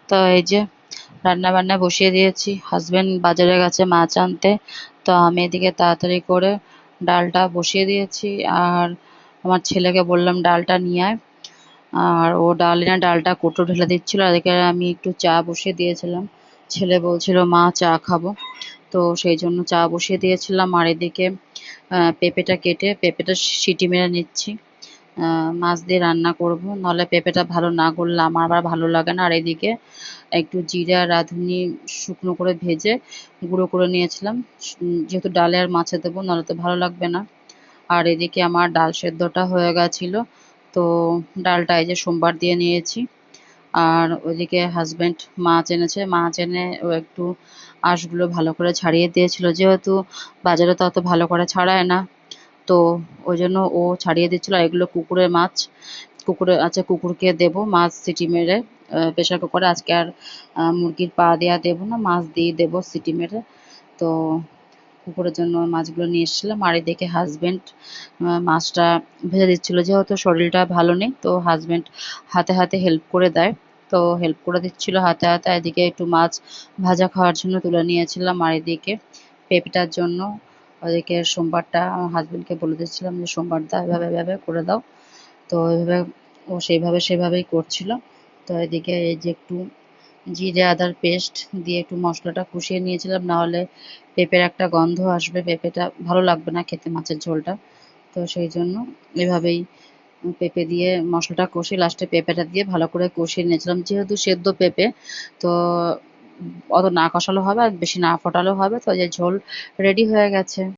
তো এই যে রান্না বান্না বসিয়ে দিয়েছি, হাজবেন্ড বাজারে গেছে মাছ আনতে। তো আমি এদিকে তাড়াতাড়ি করে ডালটা বসিয়ে দিয়েছি। আর আমার ছেলেকে বললাম ডালটা নিয়ে আয়। আর ও ডালটা কোটো ঢেলে দিচ্ছিল, আর এদিকে আমি একটু চা বসিয়ে দিয়েছিলাম। ছেলে বলছিল মা চা খাবো, তো সেই জন্য চা বসিয়ে দিয়েছিলাম। আর এদিকে পেঁপেটা কেটে পেঁপেটা সিটি মেরে নিচ্ছি। মাছ দিয়ে রান্না করব, নাহলে পেঁপেটা ভালো না করলে আমার আবার ভালো লাগে না। আর এদিকে একটু জিরা রাঁধুনি শুকনো করে ভেজে গুঁড়ো করে নিয়েছিলাম, যেহেতু ডালে আর মাছে দেবো, নাহলে তো ভালো লাগবে না। আর এদিকে আমার ডাল সেদ্ধটা হয়ে গেছিলো। তো ডালটা এই যে সোমবার দিয়ে নিয়েছি। আর ওইদিকে হাজবেন্ড মাছ এনেছে, মাছ এনে ও একটু আঁশগুলো ভালো করে ছাড়িয়ে দিয়েছিল, যেহেতু বাজারে তো অত ভালো করে ছাড়ায় না। তো ওই জন্য ও ছাড়িয়ে দিচ্ছিল। আর এগুলো কুকুরের মাছ, কুকুরকে দেবো মাছ সিটি মেরে প্রেশার কুকারে। আজকে আর মুরগির পা দেওয়া দেবো না, মাছ দিয়ে দেবো সিটি মেরে। তো কুকুরের জন্য ওই মাছগুলো নিয়ে এসেছিলাম। আর এদিকে হাজবেন্ড মাছটা ভেজে দিচ্ছিল, যেহেতু শরীরটা ভালো নেই, তো হাজবেন্ড হাতে হাতে হেল্প করে দেয়। তো হেল্প করে দিচ্ছিল হাতে হাতে। এদিকে একটু মাছ ভাজা খাওয়ার জন্য তুলে নিয়েছিলাম। আর এদিকে পেঁপেটার জন্য ওদিকে সোমবারটা আমার হাজবেন্ডকে বলে দিচ্ছিলাম যে সোমবার দা এভাবে এভাবে করে দাও। তো এভাবে ও সেভাবেই করছিল। তো এদিকে এই যে একটু জিরে আদার পেস্ট দিয়ে একটু মশলাটা কষিয়ে নিয়েছিলাম, না হলে পেঁপের একটা গন্ধ আসবে, পেঁপেটা ভালো লাগবে না খেতে মাছের ঝোলটা। তো সেই জন্য এভাবেই পেঁপে দিয়ে মশলাটা কষিয়ে লাস্টে পেঁপেটা দিয়ে ভালো করে কষিয়ে নিয়েছিলাম, যেহেতু সেদ্ধ পেঁপে। তো অত না কষালেও হবে আর বেশি না ফোটালেও হবে। তো এই যে ঝোল রেডি হয়ে গেছে।